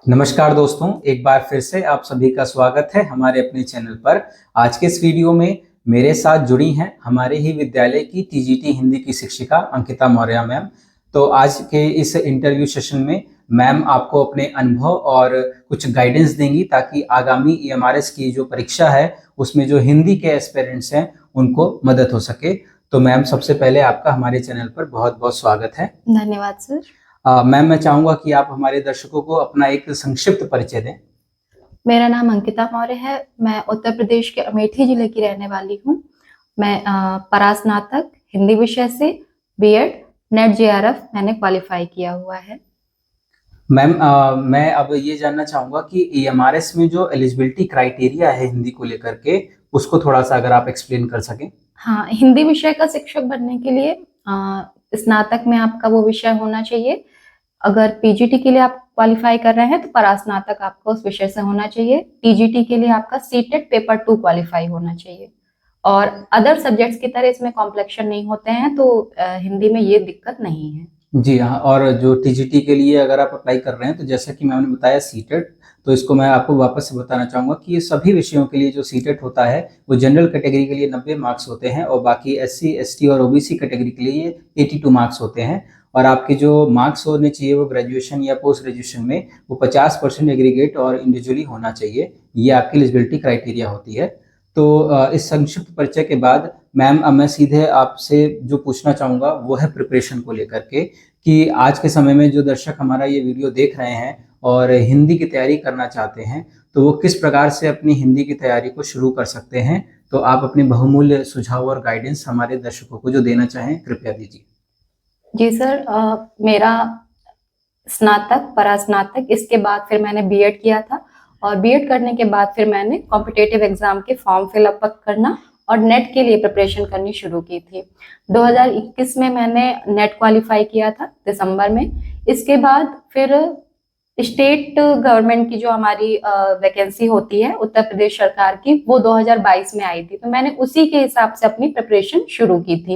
नमस्कार दोस्तों, एक बार फिर से आप सभी का स्वागत है हमारे अपने चैनल पर। आज के इस वीडियो में मेरे साथ जुड़ी हैं हमारे ही विद्यालय की टीजीटी हिंदी की शिक्षिका अंकिता मौर्य मैम। तो आज के इस इंटरव्यू सेशन में मैम आपको अपने अनुभव और कुछ गाइडेंस देंगी ताकि आगामी ईएमआरएस की जो परीक्षा है उसमें जो हिंदी के एस्पिरेंट्स हैं उनको मदद हो सके। तो मैम, सबसे पहले आपका हमारे चैनल पर बहुत बहुत स्वागत है। धन्यवाद सर। मैम, मैं चाहूंगा कि आप हमारे दर्शकों को अपना एक संक्षिप्त परिचय दें। मेरा नाम अंकिता मौर्य है। मैं उत्तर प्रदेश के अमेठी जिले की रहने वाली हूँ। मैं परास्नातक हिंदी विषय से बीएड नेट जेआरएफ मैंने क्वालिफाई किया हुआ है। मैम, मैं अब ये जानना चाहूंगा कि ईएमआरएस में जो एलिजिबिलिटी क्राइटेरिया है हिंदी को लेकर के, उसको थोड़ा सा अगर आप एक्सप्लेन कर सकें। हाँ, हिंदी विषय का शिक्षक बनने के लिए स्नातक में आपका वो विषय होना चाहिए। अगर पीजीटी के लिए आप क्वालिफाई कर रहे हैं तो परास्नातक आपका उस विषय से होना चाहिए। टीजीटी के लिए आपका सीटेट पेपर 2 क्वालिफाई होना चाहिए। और अदर सब्जेक्ट्स की तरह इसमें कॉम्प्लेक्शन नहीं होते हैं, तो हिंदी में ये दिक्कत नहीं है। जी हाँ, और जो टीजीटी के लिए अगर आप अप्लाई कर रहे हैं तो जैसा कि मैंने बताया सीटेट, तो इसको मैं आपको वापस से बताना चाहूँगा कि ये सभी विषयों के लिए जो सीटेट होता है वो जनरल कैटेगरी के लिए 90 मार्क्स होते हैं और बाकी एससी, एसटी और ओबीसी कैटेगरी के लिए ये 82 मार्क्स होते हैं। और आपके जो मार्क्स होने चाहिए वो ग्रेजुएशन या पोस्ट ग्रेजुएशन में वो 50% एग्रीगेट और इंडिविजुअली होना चाहिए। ये आपकी एलिजिबिलिटी क्राइटेरिया होती है। तो इस संक्षिप्त परिचय के बाद मैम, अब मैं सीधे आपसे जो पूछना चाहूँगा वो है प्रिपरेशन को लेकर के, कि आज के समय में जो दर्शक हमारा ये वीडियो देख रहे हैं और हिंदी की तैयारी करना चाहते हैं तो वो किस प्रकार से अपनी हिंदी की तैयारी को शुरू कर सकते हैं। तो आप अपने बहुमूल्य सुझाव और गाइडेंस हमारे दर्शकों को जो देना चाहें कृपया दीजिए। जी सर, मेरा स्नातक परास्नातक इसके बाद फिर मैंने बीएड किया था। और बीएड करने के बाद फिर मैंने कॉम्पिटेटिव एग्जाम के फॉर्म फिलअप करना और नेट के लिए प्रिपरेशन करनी शुरू की थी। 2021 में मैंने नेट क्वालिफाई किया था दिसंबर में। इसके बाद फिर स्टेट गवर्नमेंट की जो हमारी वैकेंसी होती है उत्तर प्रदेश सरकार की, वो 2022 में आई थी, तो मैंने उसी के हिसाब से अपनी प्रिपरेशन शुरू की थी।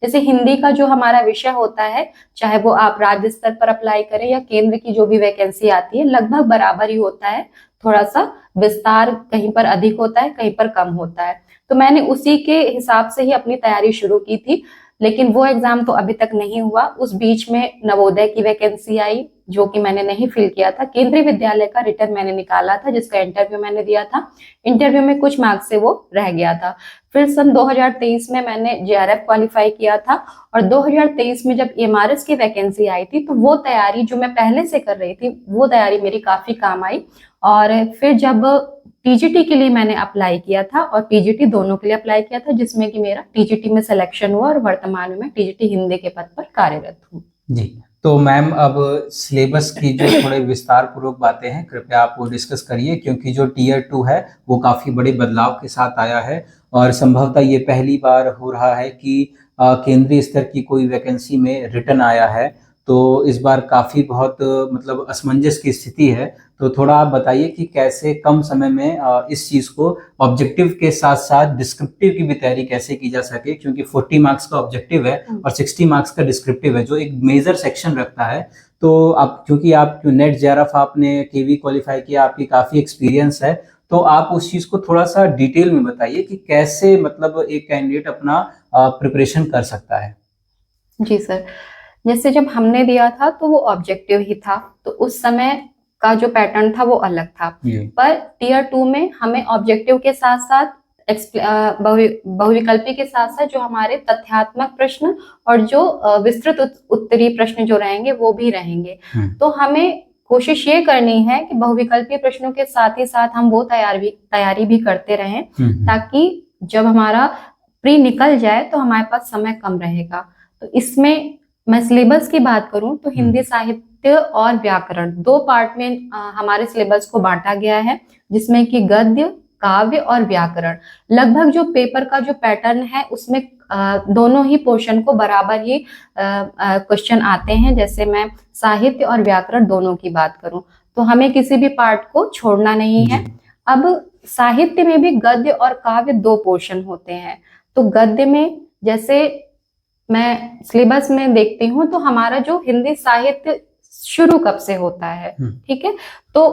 जैसे हिंदी का जो हमारा विषय होता है, चाहे वो आप राज्य स्तर पर अप्लाई करें या केंद्र की जो भी वैकेंसी आती है, लगभग बराबर ही होता है। थोड़ा सा विस्तार कहीं पर अधिक होता है, कहीं पर कम होता है। तो मैंने उसी के हिसाब से ही अपनी तैयारी शुरू की थी। लेकिन वो एग्जाम तो अभी तक नहीं हुआ। उस बीच में नवोदय की वैकेंसी आई, जो कि मैंने नहीं फिल किया था। केंद्रीय विद्यालय का रिटर्न मैंने निकाला था, जिसका इंटरव्यू मैंने दिया था। इंटरव्यू में कुछ मार्क्स से वो रह गया था। फिर सन 2023 में मैंने जेआरएफ क्वालिफाई किया था। और 2023 में जब एमआरएस की वैकेंसी आई थी, तो वो तैयारी जो मैं पहले से कर रही थी, वो तैयारी मेरी काफी काम आई। और फिर जब टीजीटी के लिए मैंने अप्लाई किया था और पीजीटी दोनों के लिए अप्लाई किया था, जिसमें कि मेरा टीजीटी में सिलेक्शन हुआ और वर्तमान में मैं टीजीटी हिंदी के पद पर कार्यरत हूँ। जी, तो मैम, अब सिलेबस की जो थोड़े विस्तार पूर्वक बातें हैं कृपया आप वो डिस्कस करिए, क्योंकि जो टीयर 2 है वो काफ़ी बड़े बदलाव के साथ आया है और संभवतः ये पहली बार हो रहा है कि केंद्रीय स्तर की कोई वैकेंसी में रिटर्न आया है। तो इस बार काफ़ी बहुत मतलब असमंजस की स्थिति है। तो थोड़ा आप बताइए कि कैसे कम समय में इस चीज़ को ऑब्जेक्टिव के साथ साथ डिस्क्रिप्टिव की भी तैयारी कैसे की जा सके, क्योंकि 40 मार्क्स का ऑब्जेक्टिव है और 60 मार्क्स का डिस्क्रिप्टिव है जो एक मेजर सेक्शन रखता है। तो आप, क्योंकि आप नेट जेआरएफ आपने केवी क्वालिफाई किया, आपकी काफ़ी एक्सपीरियंस है, तो आप उस चीज़ को थोड़ा सा डिटेल में बताइए कि कैसे मतलब एक कैंडिडेट अपना प्रिपरेशन कर सकता है। जी सर, जैसे जब हमने दिया था तो वो ऑब्जेक्टिव ही था, तो उस समय का जो पैटर्न था वो अलग था। पर टीयर 2 में हमें ऑब्जेक्टिव के साथ साथ बहुविकल्पी के साथ साथ जो हमारे तथ्यात्मक प्रश्न और जो विस्तृत उत्तरीय प्रश्न जो रहेंगे वो भी रहेंगे। तो हमें कोशिश ये करनी है कि बहुविकल्पी प्रश्नों के साथ ही साथ हम वो तैयारी भी करते रहें, ताकि जब हमारा प्री निकल जाए तो हमारे पास समय कम रहेगा। तो इसमें मैं सिलेबस की बात करूं तो हिंदी साहित्य और व्याकरण 2 पार्ट में हमारे सिलेबस को बांटा गया है, जिसमें कि गद्य, काव्य और व्याकरण। लगभग जो पेपर का जो पैटर्न है उसमें दोनों ही पोर्शन को बराबर ही क्वेश्चन आते हैं। जैसे मैं साहित्य और व्याकरण दोनों की बात करूं तो हमें किसी भी पार्ट को छोड़ना नहीं है। अब साहित्य में भी गद्य और काव्य 2 पोर्शन होते हैं। तो गद्य में जैसे मैं सिलेबस में देखती हूँ तो हमारा जो हिंदी साहित्य शुरू कब से होता है, ठीक है। तो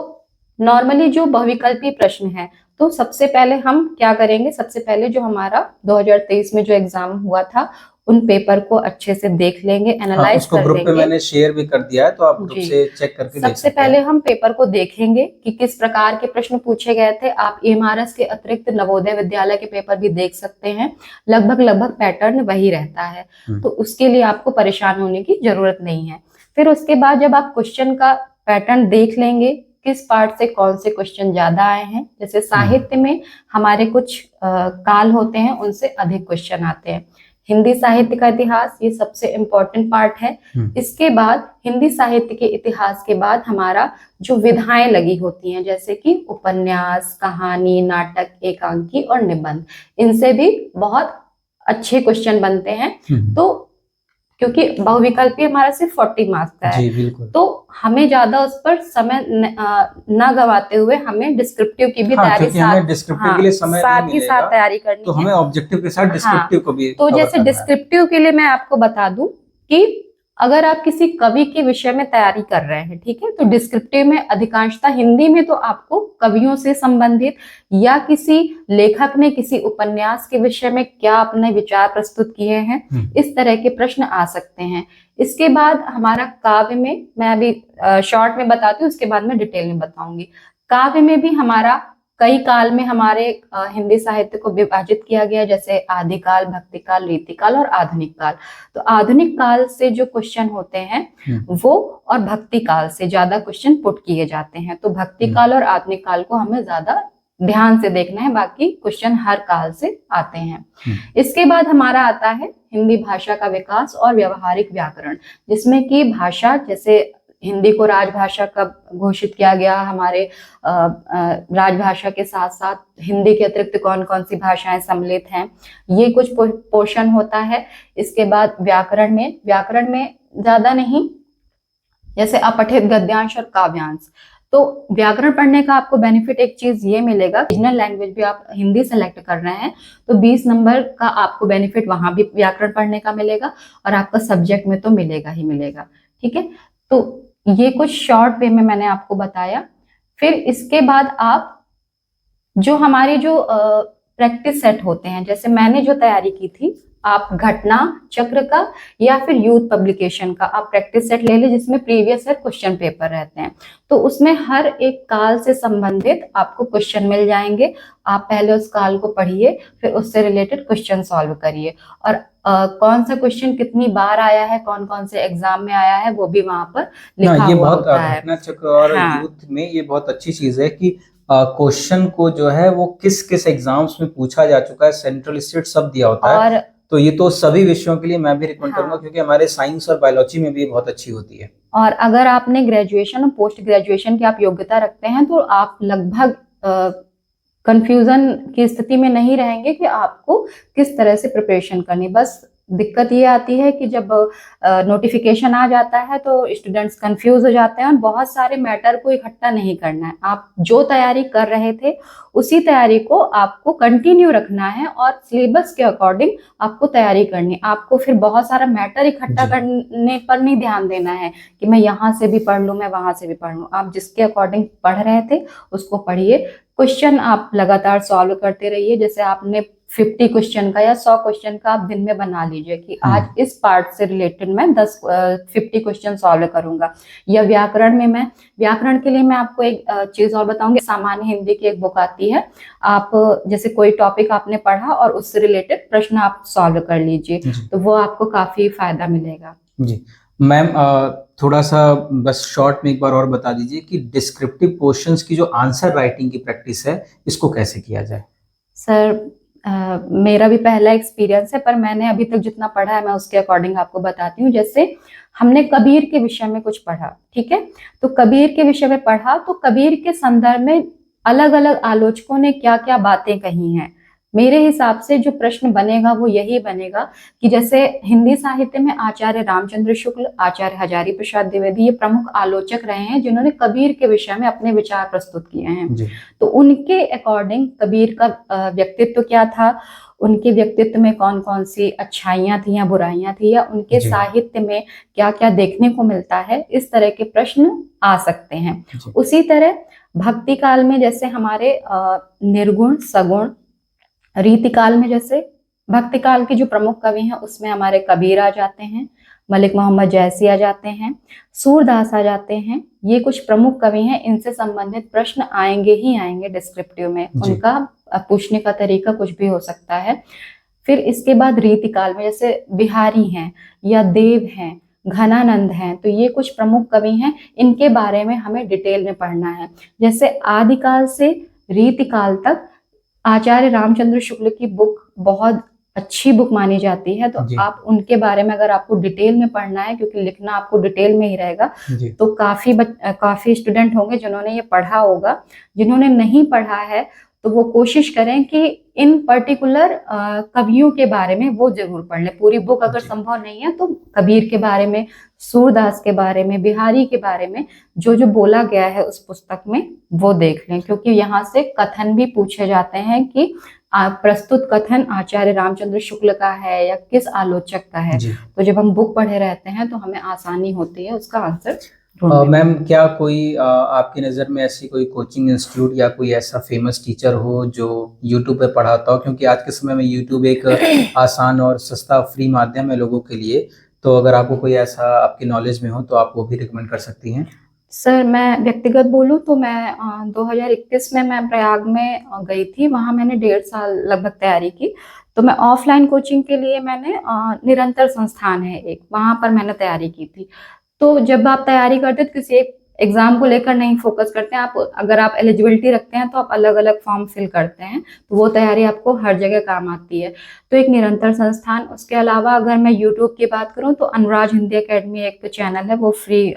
नॉर्मली जो बहुविकल्पीय प्रश्न है, तो सबसे पहले हम क्या करेंगे, सबसे पहले जो हमारा 2023 में जो एग्जाम हुआ था उन पेपर को अच्छे से देख लेंगे, एनालाइज उसको कर ग्रुप लेंगे। पे मैंने शेयर भी कर दिया है, तो आप ग्रुप जी। से चेक करके देख सबसे सकते पहले हैं। हम पेपर को देखेंगे कि किस प्रकार के प्रश्न पूछे गए थे। आप एमआरएस के अतिरिक्त नवोदय विद्यालय के पेपर भी देख सकते हैं, लगभग पैटर्न वही रहता है, तो उसके लिए आपको परेशान होने की जरूरत नहीं है। फिर उसके बाद जब आप क्वेश्चन का पैटर्न देख लेंगे, किस पार्ट से कौन से क्वेश्चन ज्यादा आए हैं, जैसे साहित्य में हमारे कुछ काल होते हैं, उनसे अधिक क्वेश्चन आते हैं। हिंदी साहित्य का इतिहास ये सबसे इम्पोर्टेंट पार्ट है। इसके बाद हिंदी साहित्य के इतिहास के बाद हमारा जो विधाएं लगी होती हैं, जैसे कि उपन्यास, कहानी, नाटक, एकांकी और निबंध, इनसे भी बहुत अच्छे क्वेश्चन बनते हैं। तो क्योंकि बहुविकल्पीय हमारा सिर्फ 40 मार्क्स का है, जी बिल्कुल। तो हमें ज्यादा उस पर समय न गवाते हुए हमें डिस्क्रिप्टिव की भी तैयारी डिस्क्रिप्टिव के लिए समय साथ ही साथ तैयारी करनी तो है। हमें ऑब्जेक्टिव के साथ डिस्क्रिप्टिव को भी तो कवर जैसे करना है। डिस्क्रिप्टिव के लिए मैं आपको बता दूं कि अगर आप किसी कवि के विषय में तैयारी कर रहे हैं, ठीक है, तो डिस्क्रिप्टिव में अधिकांशतः हिंदी में तो आपको कवियों से संबंधित या किसी लेखक ने किसी उपन्यास के विषय में क्या अपने विचार प्रस्तुत किए हैं, इस तरह के प्रश्न आ सकते हैं। इसके बाद हमारा काव्य में, मैं अभी शॉर्ट में बताती हूँ, उसके बाद मैं डिटेल में बताऊंगी। काव्य में भी हमारा कई काल में हमारे हिंदी साहित्य को विभाजित किया गया, जैसे आदिकाल, भक्तिकाल, रीतिकाल और आधुनिक काल। तो आधुनिक काल से जो क्वेश्चन होते हैं वो और भक्ति काल से ज्यादा क्वेश्चन पुट किए जाते हैं। तो भक्ति काल और आधुनिक काल को हमें ज्यादा ध्यान से देखना है, बाकी क्वेश्चन हर काल से आते हैं। इसके बाद हमारा आता है हिंदी भाषा का विकास और व्यवहारिक व्याकरण, जिसमें कि भाषा, जैसे हिंदी को राजभाषा कब घोषित किया गया, हमारे राजभाषा के साथ साथ हिंदी के अतिरिक्त कौन कौन सी भाषाएं सम्मिलित हैं, ये कुछ पोर्शन होता है। इसके बाद व्याकरण में ज्यादा नहीं, जैसे अपठित गद्यांश और काव्यांश। तो व्याकरण पढ़ने का आपको बेनिफिट एक चीज ये मिलेगा, रीजनल लैंग्वेज भी आप हिंदी सेलेक्ट कर रहे हैं तो 20 नंबर का आपको बेनिफिट वहां भी व्याकरण पढ़ने का मिलेगा, और आपका सब्जेक्ट में तो मिलेगा ही मिलेगा, ठीक है। तो ये कुछ शॉर्ट वे में मैंने आपको बताया। फिर इसके बाद आप जो हमारे जो प्रैक्टिस सेट होते हैं, जैसे मैंने जो तैयारी की थी, आप घटना चक्र का या फिर यूथ पब्लिकेशन का आप प्रैक्टिस सेट ले लें, जिसमें प्रीवियस ईयर क्वेश्चन पेपर रहते हैं। तो उसमें हर एक काल से संबंधित आपको क्वेश्चन मिल जाएंगे। आप पहले उस काल को पढ़िए, फिर उससे रिलेटेड क्वेश्चन सॉल्व करिए, और कौन सा क्वेश्चन कितनी बार आया है, कौन कौन से एग्जाम में आया है, वो भी वहां पर लिखा हुआ होता है। घटना चक्र और यूथ में ये बहुत अच्छी चीज है कि क्वेश्चन को जो है वो किस किस एग्जाम्स में पूछा जा चुका है, सेंट्रल स्टेट सब दिया होता है। तो ये तो सभी विषयों के लिए मैं भी रिकमेंड करूंगा, क्योंकि हमारे साइंस और बायोलॉजी में भी बहुत अच्छी होती है। और अगर आपने ग्रेजुएशन और पोस्ट ग्रेजुएशन की आप योग्यता रखते हैं, तो आप लगभग कंफ्यूजन की स्थिति में नहीं रहेंगे कि आपको किस तरह से प्रिपरेशन करनी। बस दिक्कत ये आती है कि जब नोटिफिकेशन आ जाता है तो स्टूडेंट्स कंफ्यूज हो जाते हैं, और बहुत सारे मैटर को इकट्ठा नहीं करना है। आप जो तैयारी कर रहे थे उसी तैयारी को आपको कंटिन्यू रखना है, और सिलेबस के अकॉर्डिंग आपको तैयारी करनी। आपको फिर बहुत सारा मैटर इकट्ठा करने पर नहीं ध्यान देना है कि मैं यहाँ से भी पढ़ लूँ, मैं वहां से भी पढ़ लूँ। आप जिसके अकॉर्डिंग पढ़ रहे थे उसको पढ़िए। क्वेश्चन आप लगातार सॉल्व करते रहिए। जैसे आपने 50 क्वेश्चन का या 100 क्वेश्चन का आप दिन में बना लीजिए कि आज इस पार्ट से रिलेटेड मैं 50 क्वेश्चन सॉल्व करूंगा। या व्याकरण के लिए मैं आपको एक चीज और बताऊंगी। सामान्य हिंदी की एक बुक आती है, आप जैसे कोई टॉपिक आपने पढ़ा और उससे रिलेटेड प्रश्न आप सॉल्व कर लीजिए, तो वो आपको काफी फायदा मिलेगा। जी मैम, थोड़ा सा बस शॉर्ट में एक बार और बता दीजिए कि डिस्क्रिप्टिव क्वेश्चंस की जो आंसर राइटिंग की प्रैक्टिस है, इसको कैसे किया जाए। सर मेरा भी पहला एक्सपीरियंस है, पर मैंने अभी तक जितना पढ़ा है मैं उसके अकॉर्डिंग आपको बताती हूँ। जैसे हमने कबीर के विषय में कुछ पढ़ा, ठीक है, तो कबीर के विषय में पढ़ा, तो कबीर के संदर्भ में अलग अलग आलोचकों ने क्या क्या बातें कही हैं, मेरे हिसाब से जो प्रश्न बनेगा वो यही बनेगा कि जैसे हिंदी साहित्य में आचार्य रामचंद्र शुक्ल, आचार्य हजारी प्रसाद द्विवेदी ये प्रमुख आलोचक रहे हैं जिन्होंने कबीर के विषय में अपने विचार प्रस्तुत किए हैं। जी। तो उनके अकॉर्डिंग कबीर का व्यक्तित्व क्या था, उनके व्यक्तित्व में कौन कौन सी अच्छाइयां थी या बुराइयां थी, या उनके जी। साहित्य में क्या क्या देखने को मिलता है, इस तरह के प्रश्न आ सकते हैं। जी। उसी तरह भक्ति काल में जैसे हमारे निर्गुण, सगुण, रीति काल में जैसे भक्ति काल के जो प्रमुख कवि हैं उसमें हमारे कबीर आ जाते हैं, मलिक मोहम्मद जैसी आ जाते हैं, सूरदास आ जाते हैं। ये कुछ प्रमुख कवि हैं, इनसे संबंधित प्रश्न आएंगे ही आएंगे डिस्क्रिप्टिव में। जी। उनका पूछने का तरीका कुछ भी हो सकता है। फिर इसके बाद रीति काल में जैसे बिहारी हैं या देव हैं, घनानंद हैं, तो ये कुछ प्रमुख कवि हैं, इनके बारे में हमें डिटेल में पढ़ना है। जैसे आदिकाल से रीतिकाल तक आचार्य रामचंद्र शुक्ल की बुक बहुत अच्छी बुक मानी जाती है, तो जी। आप उनके बारे में अगर आपको डिटेल में पढ़ना है, क्योंकि लिखना आपको डिटेल में ही रहेगा, जी। तो काफी स्टूडेंट होंगे जिन्होंने ये पढ़ा होगा। जिन्होंने नहीं पढ़ा है तो वो कोशिश करें कि इन पर्टिकुलर कवियों के बारे में वो जरूर पढ़ लें। पूरी बुक अगर जी। संभव नहीं है तो कबीर के बारे में, सूरदास के बारे में, बिहारी के बारे में जो जो बोला गया है उस पुस्तक में वो देख लें, क्योंकि यहाँ से कथन भी पूछे जाते हैं कि प्रस्तुत कथन आचार्य रामचंद्र शुक्ल का है या किस आलोचक का है। जी। तो जब हम बुक पढ़े रहते हैं तो हमें आसानी होती है उसका आंसर ढूंढने में। मैम, क्या कोई आपकी नज़र में ऐसी कोई कोचिंग इंस्टीट्यूट या कोई ऐसा फेमस टीचर हो जो यूट्यूब पे पढ़ाता हो? क्योंकि आज के समय में यूट्यूब एक आसान और सस्ता फ्री माध्यम है लोगों के लिए, तो अगर आपको कोई ऐसा आपकी नॉलेज में हो तो आप वो भी रिकमेंड कर सकती हैं। सर मैं व्यक्तिगत बोलूँ तो मैं 2021 में मैं प्रयाग में गई थी। वहाँ मैंने 1.5 साल लगभग तैयारी की। तो मैं ऑफलाइन कोचिंग के लिए मैंने निरंतर संस्थान है एक, वहाँ पर मैंने तैयारी की थी। तो जब आप तैयारी करते हैं तो किसी एक एग्जाम को लेकर नहीं फोकस करते हैं आप। अगर आप एलिजिबिलिटी रखते हैं तो आप अलग अलग फॉर्म फिल करते हैं, तो वो तैयारी आपको हर जगह काम आती है। तो एक निरंतर संस्थान, उसके अलावा अगर मैं यूट्यूब की बात करूँ तो अनुराज हिंदी एकेडमी एक चैनल है, वो फ्री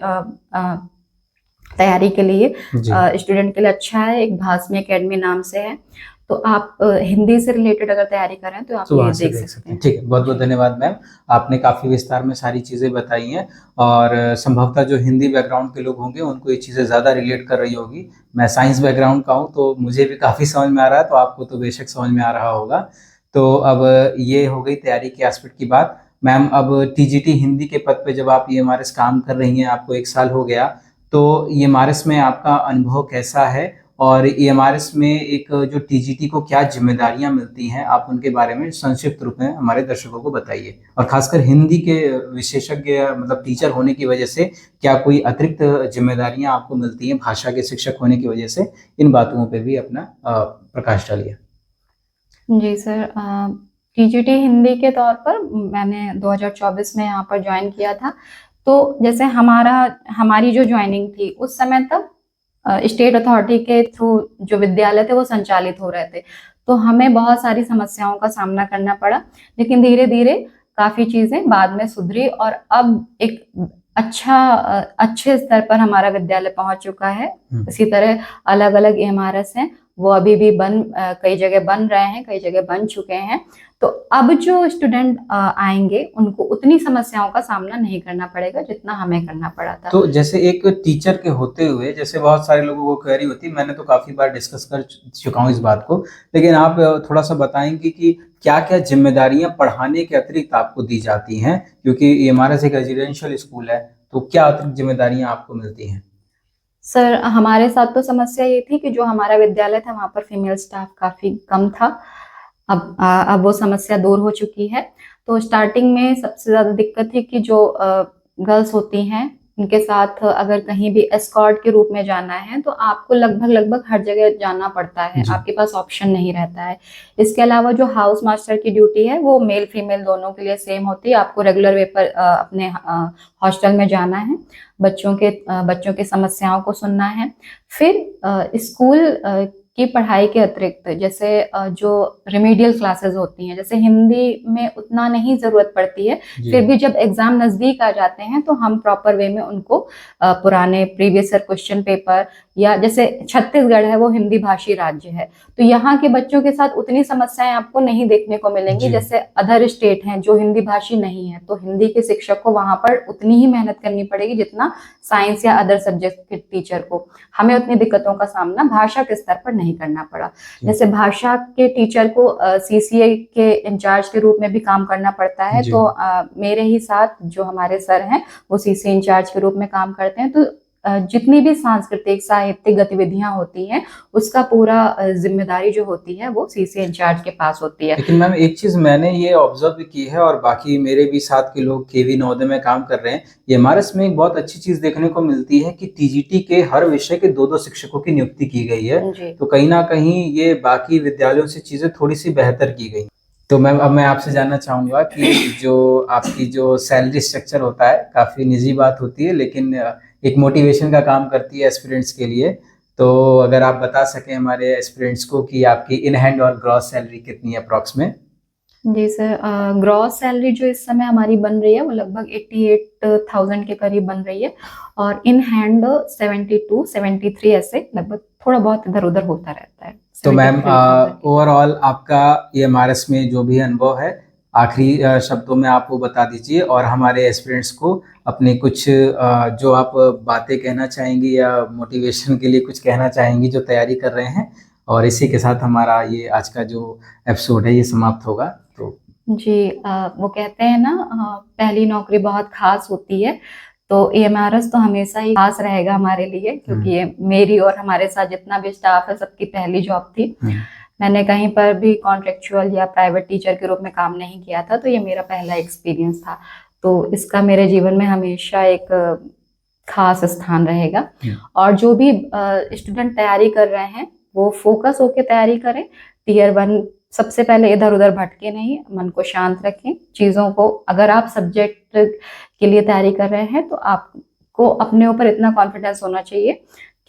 तैयारी के लिए स्टूडेंट के लिए अच्छा है। एक भासमी एकेडमी नाम से है, तो आप हिंदी से रिलेटेड अगर तैयारी कर रहे हैं तो आप ये देख सकते हैं। ठीक है, बहुत बहुत धन्यवाद मैम, आपने काफ़ी विस्तार में सारी चीज़ें बताई हैं और संभवतः जो हिंदी बैकग्राउंड के लोग होंगे उनको ये चीज़ें ज़्यादा रिलेट कर रही होगी। मैं साइंस बैकग्राउंड का हूँ तो मुझे भी काफ़ी समझ में आ रहा है, तो आपको तो बेशक समझ में आ रहा होगा। तो अब ये हो गई तैयारी के एस्पेक्ट की बात। मैम, अब टीजीटी हिंदी के पद पे जब आप ईएमआरएस काम कर रही हैं, आपको 1 साल हो गया, तो ईएमआरएस में आपका अनुभव कैसा है? और ईएमआरएस में एक जो टीजीटी को क्या जिम्मेदारियां मिलती हैं, आप उनके बारे में संक्षिप्त रूप में हमारे दर्शकों को बताइए। और खासकर हिंदी के विशेषज्ञ मतलब टीचर होने की वजह से क्या कोई अतिरिक्त जिम्मेदारियां आपको मिलती हैं भाषा के शिक्षक होने की वजह से? इन बातों पे भी अपना प्रकाश डालिए। जी सर, टीजीटी हिंदी के तौर पर मैंने 2024 में यहाँ पर ज्वाइन किया था। तो जैसे हमारी जो ज्वाइनिंग थी उस समय तक स्टेट अथॉरिटी के थ्रू जो विद्यालय थे वो संचालित हो रहे थे, तो हमें बहुत सारी समस्याओं का सामना करना पड़ा। लेकिन धीरे धीरे काफी चीजें बाद में सुधरी और अब एक अच्छे स्तर पर हमारा विद्यालय पहुंच चुका है। इसी तरह अलग अलग ईएमआरएस हैं, वो अभी भी कई जगह बन रहे हैं, कई जगह बन चुके हैं। तो अब जो स्टूडेंट आएंगे उनको उतनी समस्याओं का सामना नहीं करना पड़ेगा जितना हमें करना पड़ा था। तो जैसे एक टीचर के होते हुए, जैसे बहुत सारे लोगों को क्वेरी होती है, मैंने तो काफी बार डिस्कस कर चुका हूँ इस बात को, लेकिन आप थोड़ा सा बताएंगे कि क्या क्या जिम्मेदारियां पढ़ाने के अतिरिक्त आपको दी जाती हैं? क्योंकि ईएमआरएस एक रेजिडेंशियल स्कूल है, तो क्या अतिरिक्त जिम्मेदारियां आपको मिलती हैं? सर हमारे साथ तो समस्या ये थी कि जो हमारा विद्यालय था वहाँ पर फीमेल स्टाफ काफी कम था। अब वो समस्या दूर हो चुकी है। तो स्टार्टिंग में सबसे ज्यादा दिक्कत थी कि जो गर्ल्स होती हैं उनके साथ अगर कहीं भी एस्कॉर्ट के रूप में जाना है तो आपको लगभग हर जगह जाना पड़ता है, आपके पास ऑप्शन नहीं रहता है। इसके अलावा जो हाउस मास्टर की ड्यूटी है वो मेल फीमेल दोनों के लिए सेम होती है। आपको रेगुलर वे पर अपने हॉस्टल में जाना है, बच्चों की समस्याओं को सुनना है। फिर स्कूल की पढ़ाई के अतिरिक्त जैसे जो रिमीडियल क्लासेस होती हैं, जैसे हिंदी में उतना नहीं जरूरत पड़ती है, जी। फिर भी जब एग्जाम नजदीक आ जाते हैं तो हम प्रॉपर वे में उनको पुराने प्रीवियस ईयर क्वेश्चन पेपर, या जैसे छत्तीसगढ़ है वो हिंदी भाषी राज्य है, तो यहाँ के बच्चों के साथ उतनी समस्याएं आपको नहीं देखने को मिलेंगी जी। जैसे अदर स्टेट हैं जो हिंदी भाषी नहीं है, तो हिंदी के शिक्षक को वहां पर उतनी ही मेहनत करनी पड़ेगी जितना साइंस या अदर सब्जेक्ट के टीचर को। हमें उतनी दिक्कतों का सामना भाषा के स्तर पर नहीं करना पड़ा। जैसे भाषा के टीचर को सीसीए के इंचार्ज के रूप में भी काम करना पड़ता है, जी। तो मेरे ही साथ जो हमारे सर हैं वो सीसीए इंचार्ज के रूप में काम करते हैं, तो जितनी भी सांस्कृतिक साहित्यिक गतिविधियां होती हैं उसका पूरा जिम्मेदारी जो होती है वो सीसीए इंचार्ज के पास होती है। लेकिन मैम एक चीज मैंने ये ऑब्जर्व भी की है, और बाकी मेरे भी साथ के लोग केवी नवोदय में काम कर रहे हैं, ये एमआरएस में एक बहुत अच्छी चीज देखने को मिलती है कि टीजीटी के हर विषय के 2-2 शिक्षकों की नियुक्ति की गई है। जी। तो कहीं ना कहीं ये बाकी विद्यालयों से चीजें थोड़ी सी बेहतर की गई। तो मैम अब मैं आपसे जानना चाहूंगा कि जो आपकी जो सैलरी स्ट्रक्चर होता है, काफी निजी बात होती है, लेकिन एक मोटिवेशन का काम करती है एस्पिरेंट्स के लिए। तो अगर आप बता सकें हमारे एस्पिरेंट्स को कि आपकी इन हैंड और ग्रॉस सैलरी कितनी है अप्रॉक्स में? जी सर, ग्रॉस सैलरी जो इस समय हमारी बन रही है वो लगभग 88,000 के करीब बन रही है, और इन हैंड 72 73 ऐसे लगभग थोड़ा बहुत इधर उधर होता रहता है। तो मैम 73,000 के। ओवरऑल आपका ये एमआरएस में जो भी अनुभव है, आखिरी शब्दों में आप वो बता दीजिए, और हमारे एस्पिरेंट्स को अपने कुछ जो आप बातें कहना चाहेंगी या मोटिवेशन के लिए कुछ कहना चाहेंगी जो तैयारी कर रहे हैं, और इसी के साथ हमारा ये आज का जो एपिसोड है ये समाप्त होगा। तो जी, वो कहते हैं ना, पहली नौकरी बहुत खास होती है, तो एमआरएस तो हमेशा ही खास रहेगा हमारे लिए, क्योंकि ये मेरी और हमारे साथ जितना भी स्टाफ है सबकी पहली जॉब थी। मैंने कहीं पर भी कॉन्ट्रेक्चुअल या प्राइवेट टीचर के रूप में काम नहीं किया था, तो ये मेरा पहला एक्सपीरियंस था, तो इसका मेरे जीवन में हमेशा एक खास स्थान रहेगा। और जो भी स्टूडेंट तैयारी कर रहे हैं वो फोकस होकर तैयारी करें। टीयर 1 सबसे पहले इधर उधर भटके नहीं, मन को शांत रखें, चीज़ों को, अगर आप सब्जेक्ट के लिए तैयारी कर रहे हैं तो आपको अपने ऊपर इतना कॉन्फिडेंस होना चाहिए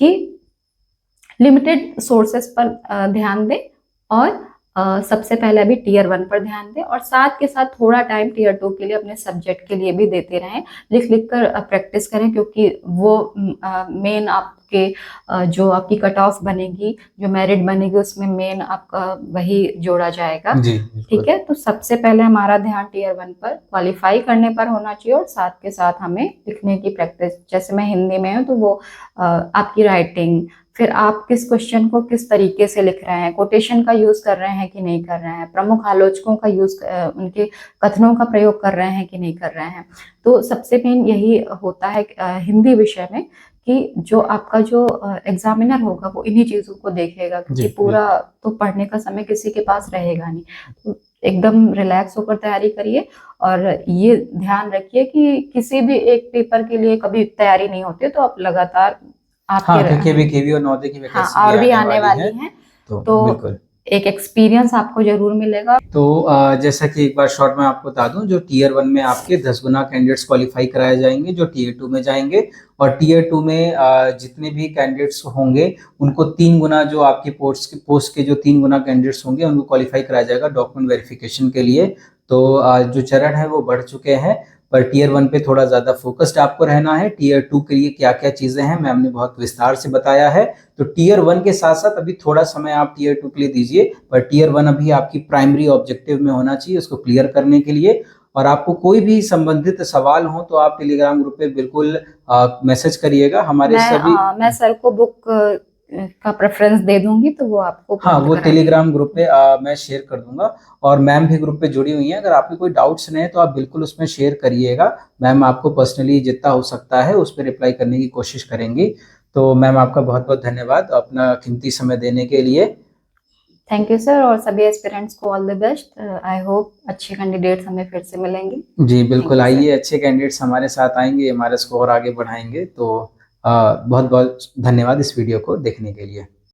कि लिमिटेड सोर्सेस पर ध्यान दें, और सबसे पहले अभी टीयर 1 पर ध्यान दें, और साथ के साथ थोड़ा टाइम टीयर 2 के लिए अपने सब्जेक्ट के लिए भी देते रहें। लिख लिख कर प्रैक्टिस करें, क्योंकि वो मेन आपके जो आपकी कट ऑफ बनेगी, जो मेरिट बनेगी, उसमें मेन आपका वही जोड़ा जाएगा। जी, ठीक है, तो सबसे पहले हमारा ध्यान टीयर 1 पर क्वालिफाई करने पर होना चाहिए, और साथ के साथ हमें लिखने की प्रैक्टिस, जैसे मैं हिंदी में हूँ तो वो आपकी राइटिंग, फिर आप किस क्वेश्चन को किस तरीके से लिख रहे हैं, कोटेशन का यूज कर रहे हैं कि नहीं कर रहे हैं, प्रमुख आलोचकों का यूज, उनके कथनों का प्रयोग कर रहे हैं कि नहीं कर रहे हैं। तो सबसे मेन यही होता है हिंदी विषय में, कि जो आपका जो एग्जामिनर होगा वो इन्हीं चीजों को देखेगा, क्योंकि पूरा तो पढ़ने का समय किसी के पास रहेगा नहीं। तो एकदम रिलैक्स होकर तैयारी करिए, और ये ध्यान रखिए कि किसी भी एक पेपर के लिए कभी तैयारी नहीं होती, तो आप लगातार क्योंकि अभी केवी और नवोदय की वैकेंसी और भी आने वाली है, तो बिल्कुल एक एक्सपीरियंस आपको जरूर मिलेगा। तो जैसा कि एक बार शॉर्ट में आपको बता दूं, जो टीयर 1 में आपके 10 गुना कैंडिडेट्स क्वालिफाई कराए जाएंगे जो टीयर 2 में जाएंगे, और टीयर 2 में जितने भी कैंडिडेट्स होंगे उनको 3 गुना, जो आपकी पोस्ट के जो 3 गुना कैंडिडेट्स होंगे उनको क्वालिफाई कराया जाएगा डॉक्यूमेंट वेरिफिकेशन के लिए। तो जो चरण है वो बढ़ चुके हैं, पर टीयर 1 पे थोड़ा ज्यादा फोकस्ड आपको रहना है। टीयर 2 के लिए क्या क्या चीजें हैं मैम ने बहुत विस्तार से बताया है, तो टीयर 1 के साथ साथ अभी थोड़ा समय आप टीयर 2 के लिए दीजिए, पर टीयर 1 अभी आपकी प्राइमरी ऑब्जेक्टिव में होना चाहिए उसको क्लियर करने के लिए। और आपको कोई भी संबंधित सवाल हो तो आप टेलीग्राम ग्रुप पे बिल्कुल मैसेज करिएगा। हमारे सभी मैं सर को बुक का प्रेफरेंस दे दूंगी, तो वो आपको वो टेलीग्राम ग्रुप पे मैं शेयर कर दूंगा, और मैम भी ग्रुप पे जुड़ी हुई हैं। अगर आपके कोई डाउट्स नहीं है तो आप बिल्कुल उसमें शेयर करिएगा, मैम आपको पर्सनली जितना हो सकता है उस पर रिप्लाई करने की कोशिश करेंगी। तो मैम आपका बहुत बहुत धन्यवाद अपना कीमती समय देने के लिए। थैंक यू सर, और सभी एस्पिरेंट्स को all the best. I hope अच्छे कैंडिडेट्स हमें फिर से मिलेंगे। जी बिल्कुल, आइए अच्छे कैंडिडेट्स हमारे साथ आएंगे, हमारे स्कोर आगे बढ़ाएंगे। तो बहुत बहुत धन्यवाद इस वीडियो को देखने के लिए।